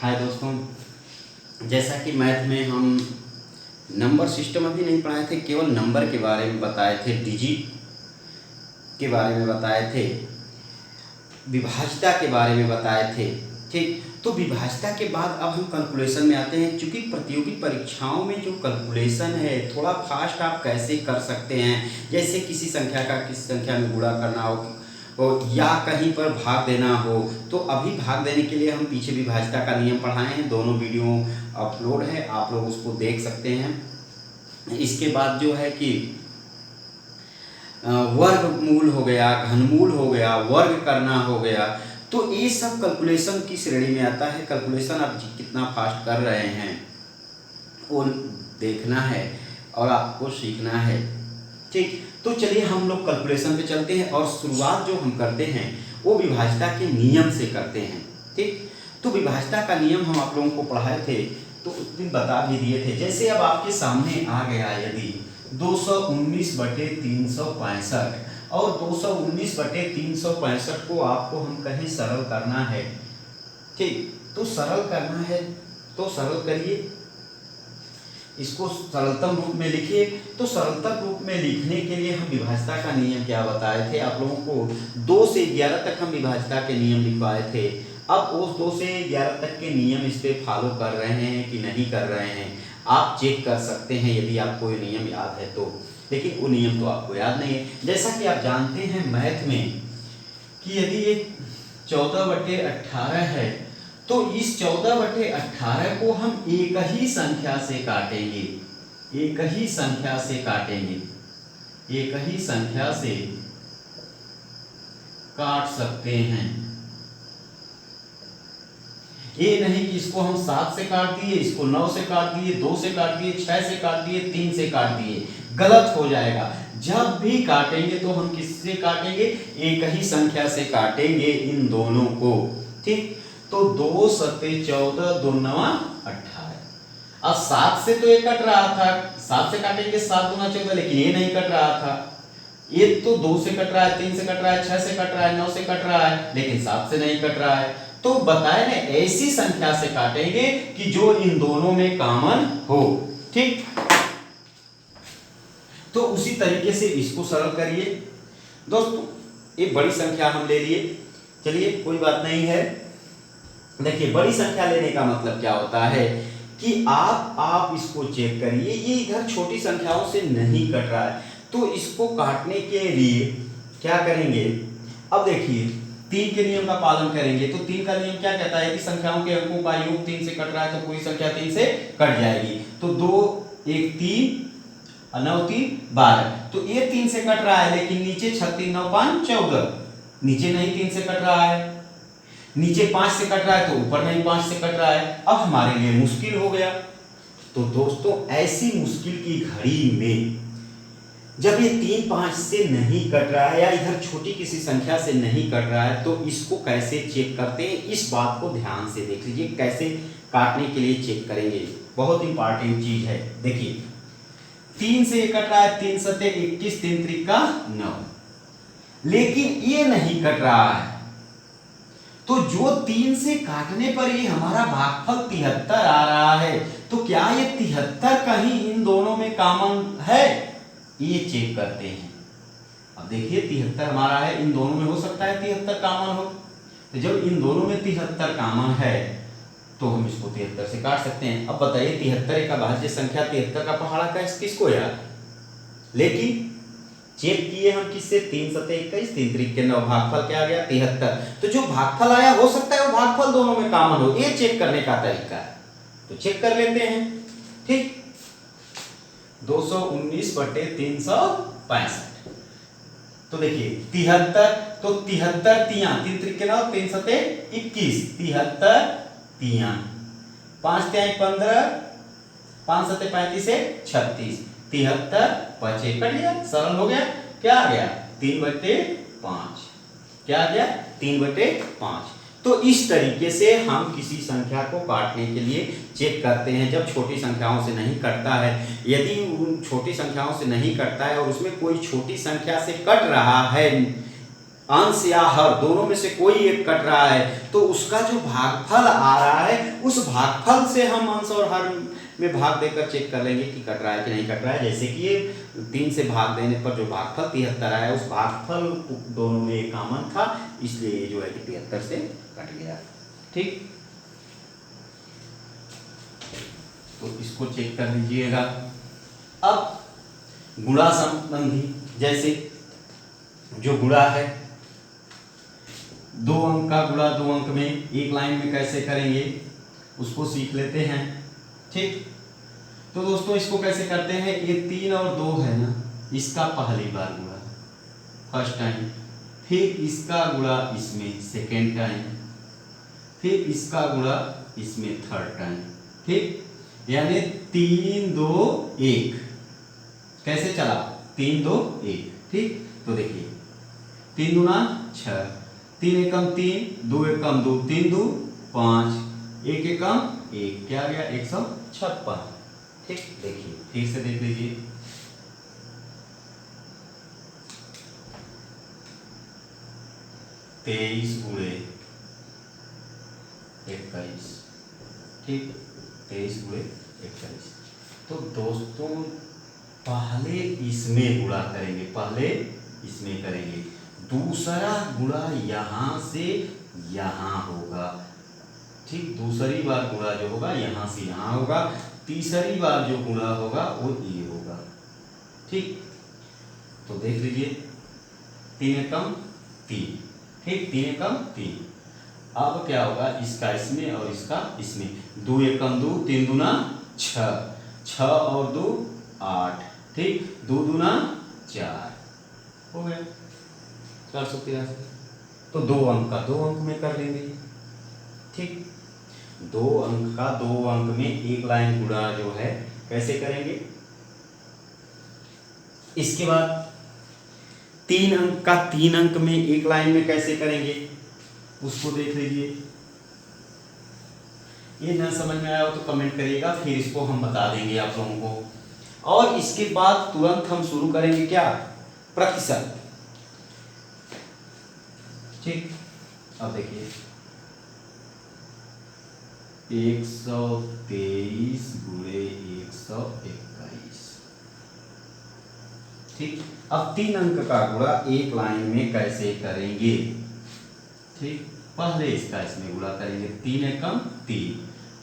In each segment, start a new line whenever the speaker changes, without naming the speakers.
हाय दोस्तों, जैसा कि मैथ में हम नंबर सिस्टम अभी नहीं पढ़ाए थे, केवल नंबर के बारे में बताए थे, डिजिट के बारे में बताए थे, विभाज्यता के बारे में बताए थे। ठीक, तो विभाज्यता के बाद अब हम कैलकुलेशन में आते हैं। चूँकि प्रतियोगी परीक्षाओं में जो कैलकुलेशन है थोड़ा फास्ट आप कैसे कर सकते हैं, जैसे किसी संख्या का किसी संख्या में गुणा करना हो या कहीं पर भाग देना हो, तो अभी भाग देने के लिए हम पीछे विभाज्यता का नियम पढ़ाए हैं। दोनों वीडियो अपलोड है, आप लोग उसको देख सकते हैं। इसके बाद जो है कि वर्गमूल हो गया, घनमूल हो गया, वर्ग करना हो गया, तो ये सब कैलकुलेशन की श्रेणी में आता है। कैलकुलेशन आप कितना फास्ट कर रहे हैं वो देखना है और आपको सीखना है। ठीक, तो चलिए हम लोग कैलकुलेशन पे चलते हैं और शुरुआत जो हम करते हैं वो विभाज्यता के नियम से करते हैं। ठीक, तो विभाज्यता का नियम हम आप लोगों को पढ़ाए थे, तो उस दिन बता भी दिए थे। जैसे अब आपके सामने आ गया यदि 219/365 और 219/365 को आपको हम कहें सरल करना है। ठीक, तो सरल करना है तो सरल करिए, इसको सरलतम रूप में लिखिए। तो सरलतम रूप में लिखने के लिए हम विभाज्यता का नियम क्या बताए थे आप लोगों को? 2 से 11 तक हम विभाज्यता के नियम लिखवाए थे। अब उस 2 से 11 तक के नियम इस पे फॉलो कर रहे हैं कि नहीं कर रहे हैं, आप चेक कर सकते हैं यदि आपको ये नियम याद है तो। लेकिन वो नियम तो आपको याद नहीं है। जैसा कि आप जानते हैं मैथ में कि यदि ये 14/18 है तो इस 14/18 को हम एक ही संख्या से काटेंगे, एक ही संख्या से काटेंगे, एक ही संख्या से काट सकते हैं। ये नहीं कि इसको हम 7 से काट दिए, इसको 9 से काट दिए, 2 से काट दिए, 6 से काट दिए, 3 से काट दिए, गलत हो जाएगा। जब भी काटेंगे तो हम किससे काटेंगे? एक ही संख्या से काटेंगे इन दोनों को। ठीक, तो 2 सत्ते 14, 2 9 18। अब 7 से तो ये कट रहा था, 7 से काटेंगे 7 दूना 14, लेकिन ये नहीं कट रहा था। ये तो 2 से कट रहा है, 3 से कट रहा है, 6 से कट रहा है, 9 से कट रहा है, लेकिन 7 से नहीं कट रहा है। तो बताए ना, ऐसी संख्या से काटेंगे कि जो इन दोनों में कॉमन हो। ठीक, तो उसी तरीके से इसको सरल करिए। दोस्तों एक बड़ी संख्या हम ले लिए, चलिए कोई बात नहीं है। देखिए बड़ी संख्या लेने का मतलब क्या होता है कि आप इसको चेक करिए, ये इधर छोटी संख्याओं से नहीं कट रहा है, तो इसको काटने के लिए क्या करेंगे? अब देखिए 3 के नियम का पालन करेंगे। तो 3 का नियम क्या कहता है कि संख्याओं के अंकों का योग 3 से कट रहा है तो पूरी संख्या 3 से कट जाएगी। तो 2 1 3 और 9 3 12। तो ये 3 से कट रहा है, लेकिन नीचे 36 9 5 14, नीचे नहीं 3 से कट रहा है। नीचे 5 से कट रहा है तो ऊपर नहीं 5 से कट रहा है। अब हमारे लिए मुश्किल हो गया। तो दोस्तों ऐसी मुश्किल की घड़ी में जब ये 3 5 से नहीं कट रहा है या इधर छोटी किसी संख्या से नहीं कट रहा है, तो इसको कैसे चेक करते हैं, इस बात को ध्यान से देख लीजिए। कैसे काटने के लिए चेक करेंगे, बहुत इंपॉर्टेंट चीज है। देखिए 3 से ये कट रहा है, 3 सत्ते 21, 3 त्रिका 9, लेकिन ये नहीं कट रहा है। तो जो 3 से काटने पर ये हमारा भागफल 73 आ रहा है, तो क्या ये 73 कहीं इन दोनों में कॉमन है? ये चेक करते हैं। अब देखिए 73 हमारा है, इन दोनों में हो सकता है 73 कॉमन हो। तो जब इन दोनों में 73 कॉमन है तो हम इसको 73 से काट सकते हैं। अब बताइए 73 का भाज्य संख्या 73 का पहाड़ा किसको यार? लेकिन चेक किए हम किससे? 3 सत्ते 21, 3 त्रिके 9, भागफल क्या आ गया? 73। तो जो भागफल आया हो सकता है वो भागफल दोनों में कॉमन हो, ये चेक करने का तरीका है। तो चेक कर लेते हैं। ठीक, 219/365। तो देखिए 73, तो 73 तिया 3 त्रिके 9, 3 सत्ते 21, 73 तिया, 5 तिया 15, 5 सत्ते 35 से 36, 73 5 कट गया, सरल हो गया। क्या आ गया? 3/5। क्या आ गया? 3/5। तो इस तरीके से हम किसी संख्या को काटने के लिए चेक करते हैं जब छोटी संख्याओं से नहीं कटता है। यदि उन छोटी संख्याओं से नहीं कटता है और उसमें कोई छोटी संख्या से कट रहा है अंश या हर दोनों में से कोई एक कट रहा है तो उसका जो भागफल आ रहा है उस भागफल से हम अंश और हर में भाग देकर चेक कर लेंगे कि कट रहा है कि नहीं कट रहा है। जैसे कि ये 3 से भाग देने पर जो भागफल 73 आया उस भागफल दोनों में एक कॉमन था, इसलिए ये जो है कि 73 से कट गया। ठीक, तो इसको चेक कर लीजिएगा। अब गुणा संबंधी, जैसे जो गुणा है 2 अंक का गुणा 2 अंक में एक लाइन में कैसे करेंगे उसको सीख लेते हैं। ठीक, तो दोस्तों इसको कैसे करते हैं, ये 3 और 2 है ना, इसका पहली बार गुणा फर्स्ट टाइम, फिर इसका गुणा इसमें सेकेंड टाइम, फिर इसका गुणा इसमें थर्ड टाइम। ठीक, यानी 3 2 1 कैसे चला, 3 2 1। ठीक, तो देखिए 3 दूना 6, 3 एकम 3, 2 एकम 2, 3 2 5, 1 एकम 1, क्या आ गया 156। ठीक, देखिए फिर से देख लीजिए, तेईस गुणे 21। ठीक, 23 गुणे 21। तो दोस्तों पहले इसमें गुणा करेंगे, पहले इसमें करेंगे, दूसरा गुणा यहां से यहां होगा। ठीक, दूसरी बार गुणा जो होगा यहां से यहां होगा, तीसरी बार जो गुणा होगा वो ये होगा। ठीक, तो देख लीजिए 3 एकम 3। ठीक, 3 एकम 3। अब क्या होगा, इसका इसमें और इसका इसमें, 2 एकम 2, 3 दूना 6, 6 और 2 8। ठीक, 2 दूना 4 हो गया 483। तो 2 अंक का 2 अंक में कर लेंगे। ठीक, 2 अंक का 2 अंक में एक लाइन गुणा जो है कैसे करेंगे। इसके बाद 3 अंक का 3 अंक में एक लाइन में कैसे करेंगे उसको देख लीजिए। ये ना समझ में आया हो तो कमेंट करिएगा, फिर इसको हम बता देंगे आप लोगों को। और इसके बाद तुरंत हम शुरू करेंगे क्या, प्रतिशत। ठीक, अब देखिए 123 गुणे 121। ठीक, अब 3 अंक का गुणा एक लाइन में कैसे करेंगे। ठीक, पहले इसका इसमें गुणा करेंगे, 3 एकम 3,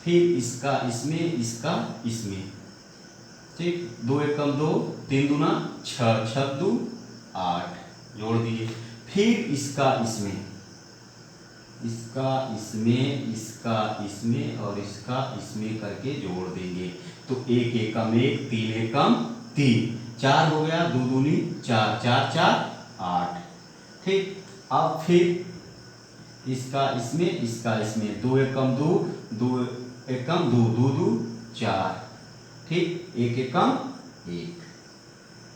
फिर इसका इसमें इसका इसमें। ठीक, 2 एकम 2, 3 दूना 6, 6 2 8 जोड़ दिए, फिर इसका इसमें, इसका इसमें, इसका इसमें और इसका इसमें करके जोड़ देंगे। तो 1 एकम 1, 3 एकम 3, 4 हो गया, 2 दूनी 4, 4 4 8। ठीक, अब फिर इसका इसमें, इसका इसमें, 2 एकम 2, 2 एकम 2, 2 2 4। ठीक, 1 एकम 1।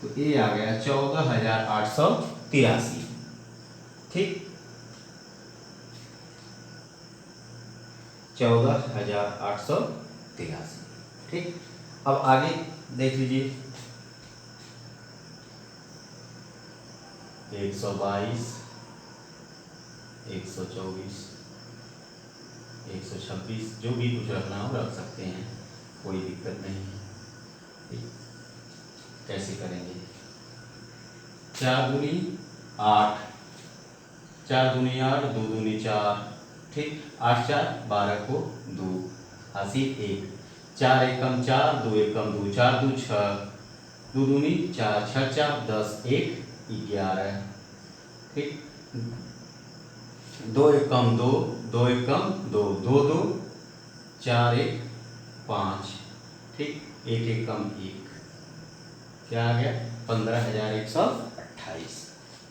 तो ये आ गया 14,883। ठीक, 14,883। ठीक, अब आगे देख लीजिए 122, 124, 126, जो भी कुछ रखना हो रख सकते हैं, कोई दिक्कत नहीं है। कैसे करेंगे, 4 दूनी 8, 4 दूनी 8, 2 दूनी 4। ठीक, 8 4 12 को 2 हासिल 1, 4 एकम 4, 2 एकम 2, 4 2 6, 2 दूनी 4, 6 4 10, 1 11। ठीक, 2 एकम 2, 2 एकम 2, 2 2 4 1 5। ठीक, 1 एकम 1, क्या आ गया 15,128।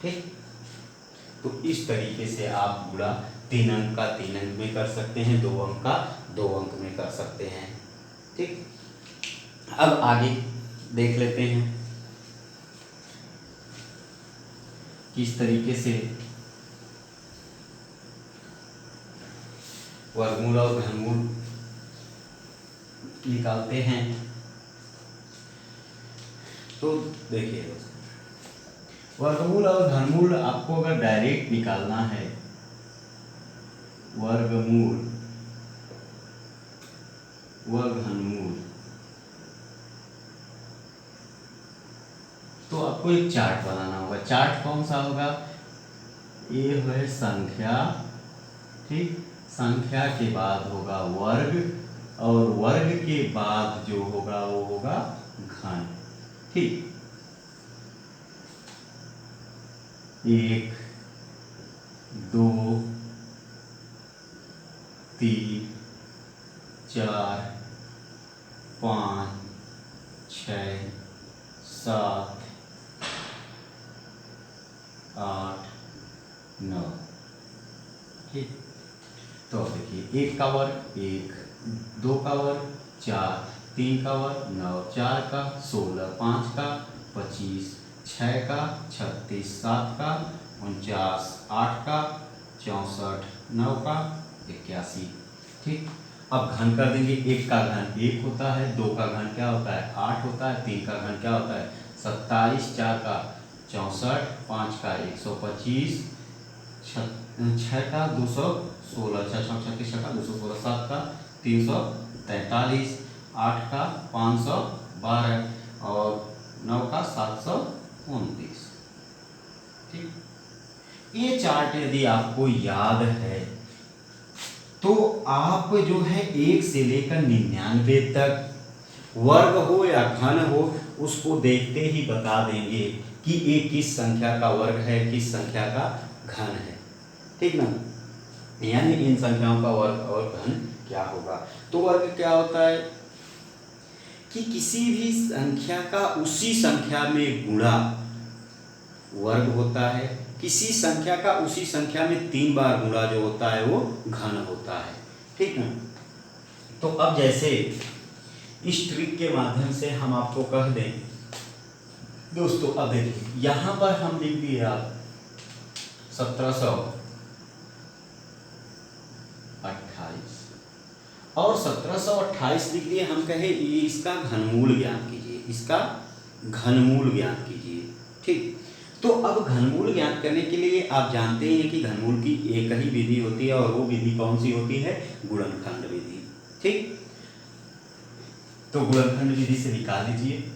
ठीक, तो इस तरीके से आप गुणा 3 अंक का 3 अंक में कर सकते हैं, 2 अंक का 2 अंक में कर सकते हैं। ठीक, अब आगे देख लेते हैं किस तरीके से वर्गमूल और घनमूल निकालते हैं। तो देखिए वर्गमूल और घनमूल आपको अगर डायरेक्ट निकालना है, वर्गमूल व घनमूल, तो आपको एक चार्ट बनाना होगा। चार्ट कौन सा होगा? ये है संख्या, ठीक, संख्या के बाद होगा वर्ग, और वर्ग के बाद जो होगा वो होगा घन, ठीक। 1 2 3 4 5 6 7 8 9, ठीक। तो देखिए 1 का वर्ग 1, 2 का वर्ग 4, 3 का वर्ग 9, 4 का 16, 5 का 25, 6 का 36, 7 का 49, 8 का 64, 9 का 81, ठीक। अब घन कर देंगे। 1 का घन 1 होता है, 2 का घन क्या होता है 8 होता है, 3 का घन क्या होता है 27, 4 का 64, 5 का 125, 6 का 216, 6 36 का 216, 7 का 343, 8 का 512 और 9 का 729, ठीक। ये चार्ट यदि आपको याद है तो आप जो है 1 से लेकर 99 तक वर्ग हो या घन हो उसको देखते ही बता देंगे कि ये किस संख्या का वर्ग है, किस संख्या का घन है, ठीक ना। यानी इन संख्याओं का वर्ग और घन क्या होगा। तो वर्ग क्या होता है कि किसी भी संख्या का उसी संख्या में गुणा वर्ग होता है, किसी संख्या का उसी संख्या में 3 बार गुणा जो होता है वो घन होता है, ठीक ना। तो अब जैसे इस ट्रिक के माध्यम से हम आपको कह दें दोस्तों, अब देखिए यहां पर हम लिख दिए आप 1728 और 1728 लिख दिए, हम कहे इसका घनमूल ज्ञात कीजिए, इसका घनमूल ज्ञात कीजिए, ठीक। तो अब घनमूल ज्ञात करने के लिए आप जानते हैं कि घनमूल की एक ही विधि होती है और वो विधि कौन सी होती है, गुणनखंड विधि, ठीक। तो गुणनखंड विधि से निकाल लीजिए।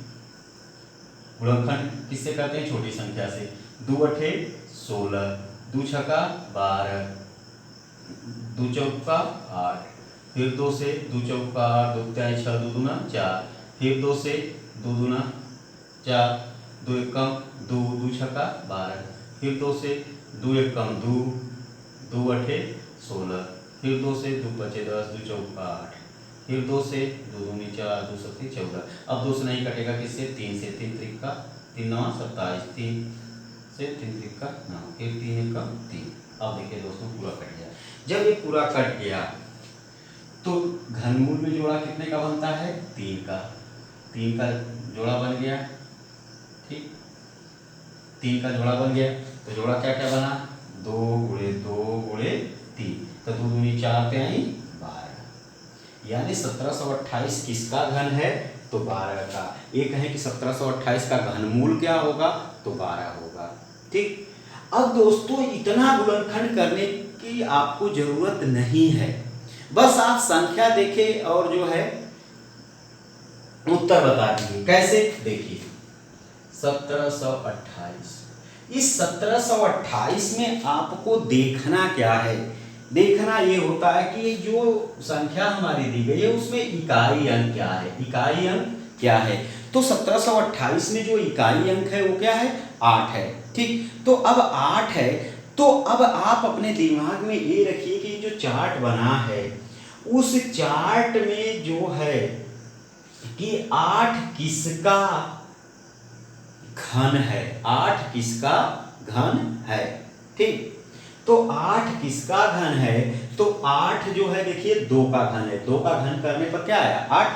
गुणनखंड किससे करते हैं, छोटी संख्या से। 2 अठे 16, 2 छका 12, 2 चौका 8, फिर 2 से 2 चौका 8, 2 तिहाई 6, 2 दूना 4, फिर 2 से 2 दूना 4, 2 एकम 2, 2 छका 12, फिर 2 से 2 एकम 2, 2 अठे 16, फिर 2 से 2 बचे 10, 2 चौका 8, फिर 2 से 2 दूनी 4, 2 सत्ती 14। अब 2 से नहीं कटेगा, किससे, 3 से, 3 त्रिका 3 9 27, 3 से 3 त्रिका 9, फिर 3 एकम 3। अब देखिए दोस्तों पूरा कट गया। जब ये पूरा कट गया तो घनमूल में जोड़ा कितने का बनता है, 3 का। 3 का जोड़ा बन गया, ठीक। 3 का जोड़ा बन गया तो जोड़ा क्या क्या बना, 2 गुणे 2 गुणे 3, तो 2 दूनी 4 तिहाई 12। यानी 1728 किसका घन है, तो 12 का। एक है कि 1728 का घनमूल क्या होगा, तो 12 होगा, ठीक। अब दोस्तों इतना गुणनखंड करने की आपको जरूरत नहीं है, बस आप संख्या देखें और जो है उत्तर बता दीजिए। कैसे, देखिए 1728, इस 1728 में आपको देखना क्या है, देखना ये होता है कि जो संख्या हमारी दी गई है उसमें इकाई अंक क्या है, इकाई अंक क्या है। तो 1728 में जो इकाई अंक है वो क्या है, 8 है, ठीक। तो अब 8 है, तो अब आप अपने दिमाग में ये रखिए कि जो चार्ट बना है उस चार्ट में जो है कि 8 किसका घन है, 8 किसका घन है, ठीक। तो 8 किसका घन है, तो 8 जो है देखिए 2 का घन है, 2 का घन करने पर क्या आया 8,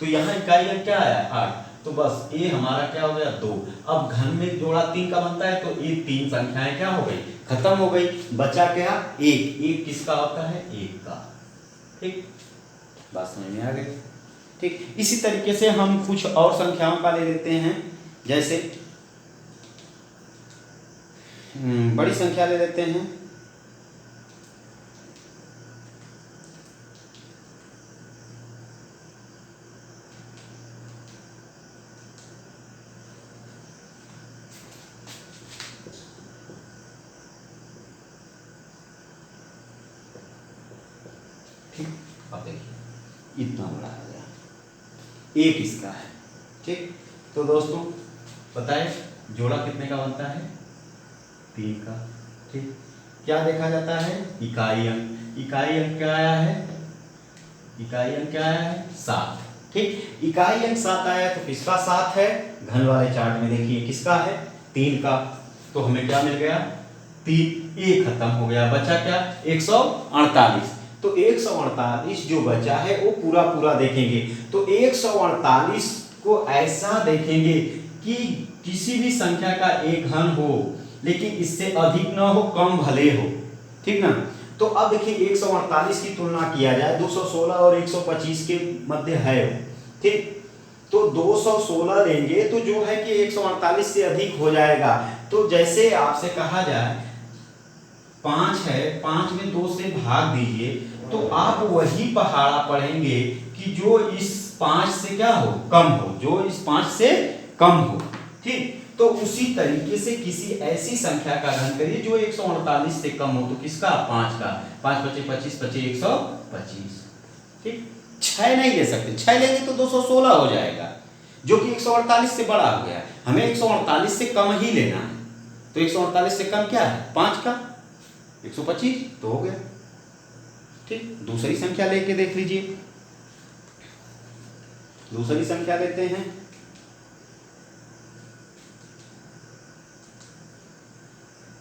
तो यहाँ इकाई अंक क्या आया 8, तो बस ये हमारा क्या हो गया 2। अब घन में जोड़ा 3 का बनता है तो ये 3 संख्याएं क्या हो गई, खत्म हो गई, बचा क्या 1, 1 किसका होता है 1 का, ठीक। बात समझ में आ गई, ठीक। इसी तरीके से हम कुछ और संख्याओं का ले लेते हैं, जैसे बड़ी संख्या ले लेते हैं। ठीक, अब देखिए इतना बड़ा आ गया, एक इसका है। ठीक, तो दोस्तों बताए जोड़ा कितने का बनता है? 3 का। ठीक, क्या देखा जाता है? इकाई अंक। इकाई अंक क्या आया है? इकाई अंक क्या आया है? 7। ठीक, इकाई अंक 7 आया तो किसका 7 है? घन वाले चार्ट में देखिए किसका है? 3 का। तो हमें क्या मिल गया? 3। ये खत्म हो गया, बचा क्या? 148। तो 148 जो बचा है वो पूरा पूरा देखेंगे। तो 148 को ऐसा देखेंगे कि किसी भी संख्या का एक घन हो लेकिन इससे अधिक ना हो, कम भले हो। ठीक ना? तो अब देखिए 148 की तुलना किया जाए 216 और 125 के मध्य है। ठीक, तो 216 लेंगे तो जो है कि 148 से अधिक हो जाएगा। तो जैसे आपसे कहा जाए 5 है, 5 में 2 से भाग दीजिए, तो आप वही पहाड़ा पढ़ेंगे कि जो इस 5 से क्या हो? कम हो, जो इस 5 से कम हो। ठीक, तो उसी तरीके से किसी ऐसी संख्या का घन करिए जो 148 से कम हो। तो किसका? 5 का। 5 बचे 25, बचे 125। ठीक, 6 नहीं ले सकते, 6 लेंगे तो 216 हो जाएगा, जो कि 148 से बड़ा हो गया। हमें 148 से कम ही लेना है। तो 148 से कम क्या है? 5 का 125 तो हो गया। ठीक, दूसरी संख्या लेके देख लीजिए। दूसरी संख्या लेते हैं।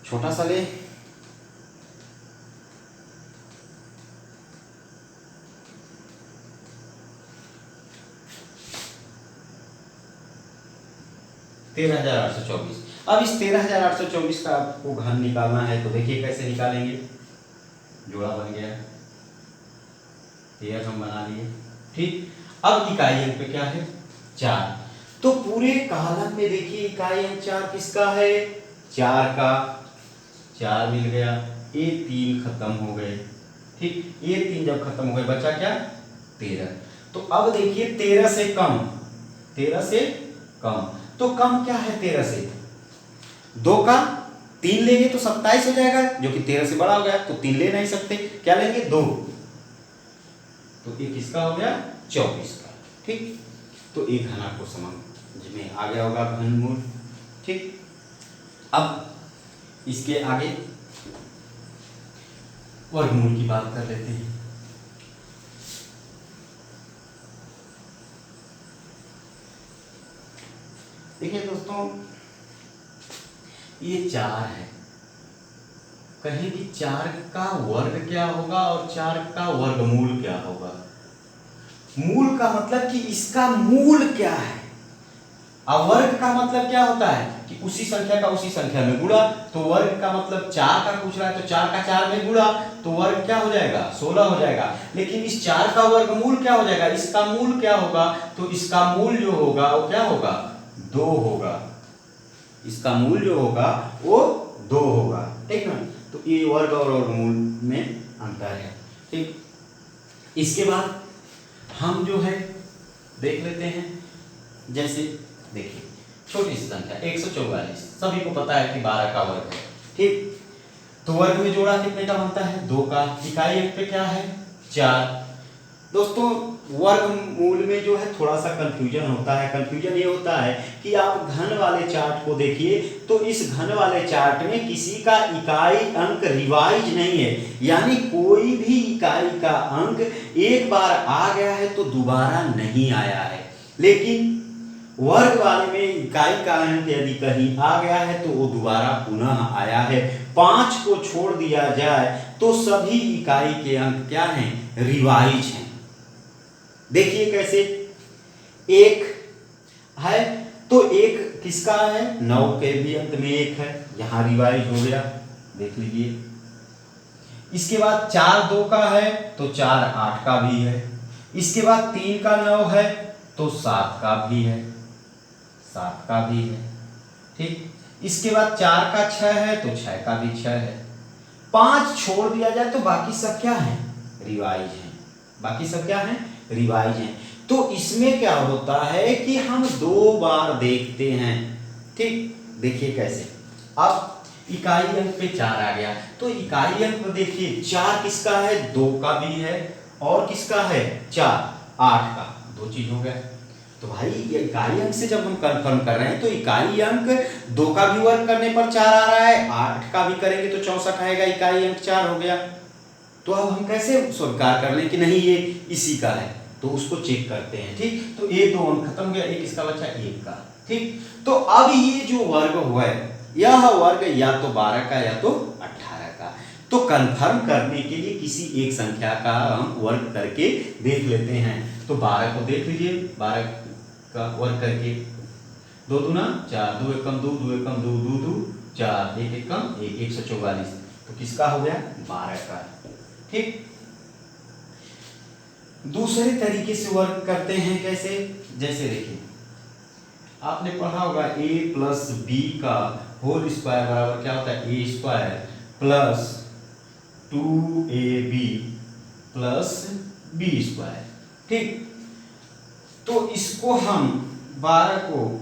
छोटा सा ले, तेरह हजार 824। अब इस 13,824 का आपको घन निकालना है तो देखिए कैसे निकालेंगे। जोड़ा बन गया, 13 हम बना लिए। ठीक, अब इकाई अंक पे क्या है? 4। तो पूरे कॉलम में देखिए इकाई अंक 4 किसका है? 4 का। 4 मिल गया, ये 3 खत्म हो गए। ठीक, ये 3 जब खत्म हो गए बचा क्या? 13। तो अब देखिए 13 से कम, 13 से कम, तो कम क्या है 13 से? 2 का 3 लेंगे तो 27 हो जाएगा, जो कि 13 से बड़ा हो गया। तो 3 ले नहीं सकते, क्या लेंगे? 2। तो ये किसका हो गया? 24 का। ठीक, तो एक घन आपको समझ में आ गया होगा, घनमूल। ठीक, अब इसके आगे वर्गमूल की बात कर लेते हैं। देखिए दोस्तों, ये 4 है, कहें कि 4 का वर्ग क्या होगा और 4 का वर्गमूल क्या होगा। मूल का मतलब कि इसका मूल क्या है, और वर्ग का मतलब क्या होता है कि उसी संख्या का उसी संख्या में गुणा। तो वर्ग का मतलब 4 का पूछ रहा है तो 4 का 4 में गुणा, तो वर्ग क्या हो जाएगा? 16 हो जाएगा। लेकिन इस 4 का वर्गमूल क्या हो जाएगा? इसका मूल क्या होगा? तो इसका मूल जो होगा वो क्या होगा? 2 होगा। इसका मूल जो होगा वो 2 होगा। ठीक ना? तो ये वर्ग और वर्गमूल में अंतर है। ठीक, इसके बाद हम जो है देख लेते हैं। जैसे देखिए छोटी सी संख्या 144, सभी को पता है कि 12 का वर्ग है। ठीक, तो वर्ग में जोड़ा कितने का बनता है? 2 का। इकाई अंक पे क्या है? 4। दोस्तों वर्गमूल में जो है थोड़ा सा कंफ्यूजन होता है। कंफ्यूजन ये होता है कि आप घन वाले चार्ट को देखिए, तो इस घन वाले चार्ट में किसी का इकाई अंक रिवाइज नहीं है, यानी कोई भी इकाई का अंक एक बार आ गया है तो दोबारा नहीं आया है। लेकिन वर्ग वाले में इकाई का अंक यदि कहीं आ गया है तो वो दोबारा पुनः आया है। 5 को छोड़ दिया जाए तो सभी इकाई के अंक क्या हैं? रिवाइज हैं। देखिए कैसे, 1 है तो 1 किसका है? 9 के भी अंत में 1 है, यहां रिवाइज हो गया, देख लीजिए। इसके बाद 4 2 का है तो 4 8 का भी है। इसके बाद 3 का 9 है तो 7 का भी है, 7 का भी है। ठीक, इसके बाद 4 का 6 है तो 6 का भी 6 है। 5 छोड़ दिया जाए तो बाकी सब क्या है, रिवाइज है। बाकी सब क्या है, रिवाइज है। तो इसमें क्या होता है कि हम 2 बार देखते हैं। ठीक, देखिए कैसे। अब इकाई अंक पे 4 आ गया, तो इकाई अंक में देखिए 4 किसका है, 2 का भी है, और किसका है 4, 8 का, 2 चीज हो गया। तो भाई ये इकाई अंक से जब हम कंफर्म कर रहे हैं तो इकाई अंक 2 का भी वर्ग करने पर 4 आ रहा है, 8 का भी करेंगे तो 64 आएगा, इकाई अंक 4 हो गया। तो अब हम कैसे स्वीकार कर लें कि नहीं ये इसी का है, तो उसको चेक करते हैं। ठीक, तो ये 2 अंक खत्म हो गया, एक इसका बचा 1 का। ठीक, तो अब ये जो वर्ग हुआ है, यह वर्ग या तो 12 का या तो 18 का। तो कंफर्म करने के लिए किसी एक संख्या का हम वर्ग करके देख लेते हैं। तो 12 को देख लीजिए, 12 का वर्ग करके 2 दूना 4, 2 एकम 2, 2 एकम 2, 2 2 4, 1 एकम 1, 144। तो किसका हो गया, 12 का। ठीक, दूसरे तरीके से वर्क करते हैं कैसे, जैसे देखिए आपने पढ़ा होगा a प्लस बी का होल स्क्वायर बराबर क्या होता है, A square plus 2ab plus B square. ठीक, तो इसको हम 12 को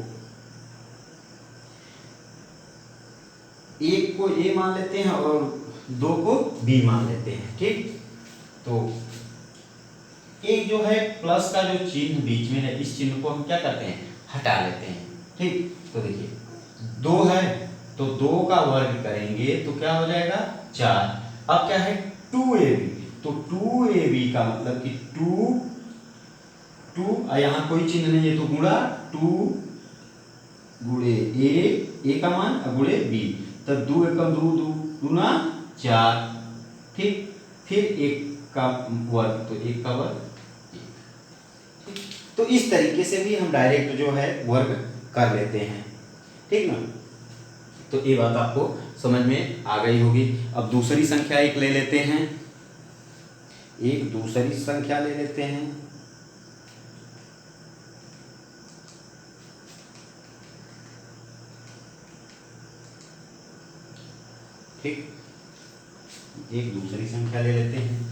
1 को a मान लेते हैं और 2 को b मान लेते हैं। ठीक, तो एक जो है प्लस का जो चिन्ह बीच में है, इस चिन्ह को हम क्या करते हैं, हटा लेते हैं। ठीक, तो देखिए 2 है तो 2 का वर्ग करेंगे तो क्या हो जाएगा 4। अब क्या है 2ab, तो 2ab का मतलब कि 2 यहाँ कोई चिन्ह नहीं है तो गुणा 2 गुणे a का मान गुणे b, तब 2 एकम 2, 2 दूना 4। ठीक, फिर 1 का वर्ग तो 1 का वर्ग। तो इस तरीके से भी हम डायरेक्ट जो है वर्ग कर लेते हैं। ठीक ना, तो ये बात आपको समझ में आ गई होगी। अब दूसरी संख्या एक ले लेते हैं, एक दूसरी संख्या ले लेते हैं। ठीक, एक दूसरी संख्या ले लेते हैं।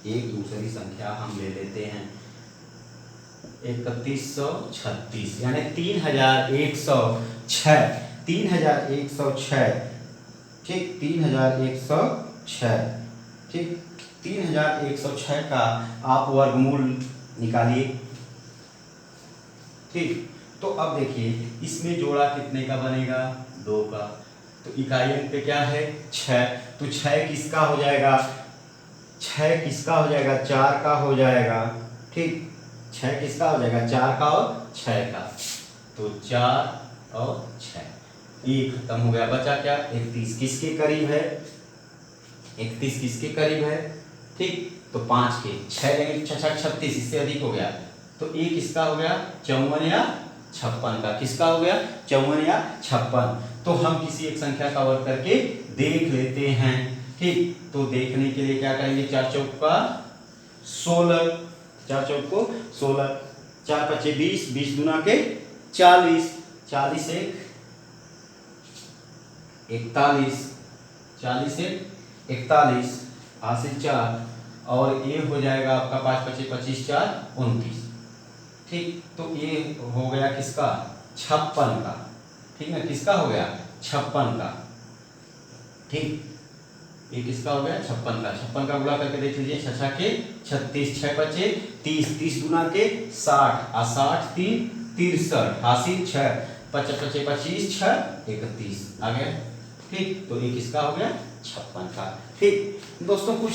एक दूसरी संख्या हम ले लेते हैं 3136, यानी 3106, 3106। ठीक, 3106। ठीक, 3106 का आप वर्गमूल निकालिए। ठीक, तो अब देखिए इसमें जोड़ा कितने का बनेगा, 2 का। तो इकाई अंक पे क्या है 6, तो 6 किसका हो जाएगा, 6 किसका हो जाएगा, 4 का हो जाएगा। ठीक, 6 किसका हो जाएगा, 4 का और 6 का। तो 4 और 6, ये खत्म हो गया, बचा क्या 31, किसके करीब है, 31 किसके करीब है। ठीक, तो 5 के 6 लेंगे 6 6 36, इससे अधिक हो गया, तो ये किसका हो गया 54 या 56 का। किसका हो गया 54 या 56। तो हम किसी एक संख्या का वर्ग करके देख लेते हैं। ठीक, तो देखने के लिए क्या करेंगे, 4 चौक का 16, 4 चौक को 16, 4 पचे 20, 20 दूना के 40, 40 एक 41, 40 एक 41, हासिल 4, और ये हो जाएगा आपका 5 पचे 25, 4 29। ठीक, तो ये हो गया किसका 56 का। ठीक है, किसका हो गया 56 का। ठीक, ये किसका हो गया 56 का। 56 का गुणा करके देख लीजिए, 6 के 36, 6 बचे 30, 30 गुना के 60, 60 3 63, हासिल 6, 5 पचे 25, 6 31 आ गया। ठीक, तो ये किसका हो गया 56 का। ठीक दोस्तों, कुछ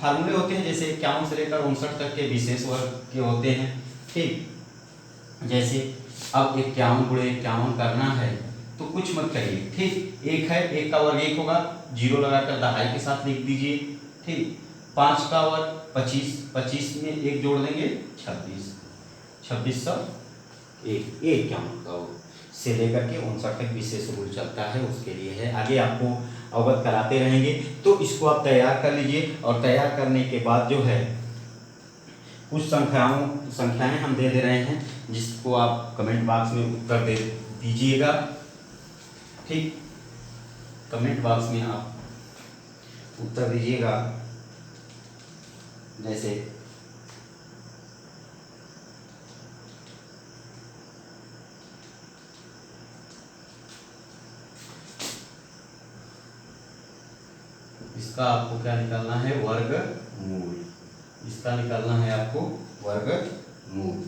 फार्मूले होते हैं जैसे 51 से लेकर 59 तक के विशेष वर्ग के होते हैं। ठीक, जैसे अब 51 गुणे 51 करना है तो कुछ मत करिए। ठीक, 1 है, 1 का वर्ग 1 होगा, 0 लगाकर दहाई के साथ लिख दीजिए। ठीक, 5 का वर्ग 25, 25 में 1 जोड़ देंगे 26, 2601, 51 का वर्ग से लेकर के 59 तक विशेष रूल चलता है, उसके लिए है, आगे आपको अवगत कराते रहेंगे। तो इसको आप तैयार कर लीजिए, और तैयार करने के बाद जो है कुछ संख्याएं हम दे रहे हैं, जिसको आप कमेंट बॉक्स में उत्तर दे दीजिएगा। ठीक, कमेंट बॉक्स में आप उत्तर दीजिएगा। जैसे इसका आपको क्या निकालना है, वर्गमूल। इसका निकालना है आपको वर्गमूल।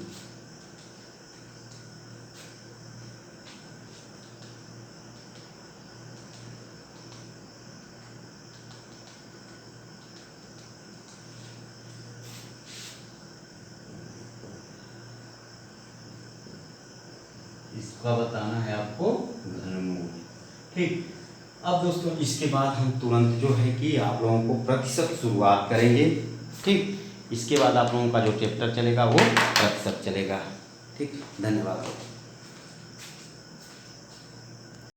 इसका बताना है आपको घनमूल। ठीक, अब दोस्तों इसके बाद हम तुरंत जो है कि आप लोगों को प्रतिशत शुरुआत करेंगे। ठीक, इसके बाद आप लोगों का जो चैप्टर चलेगा वो प्रतिशत चलेगा। ठीक, धन्यवाद।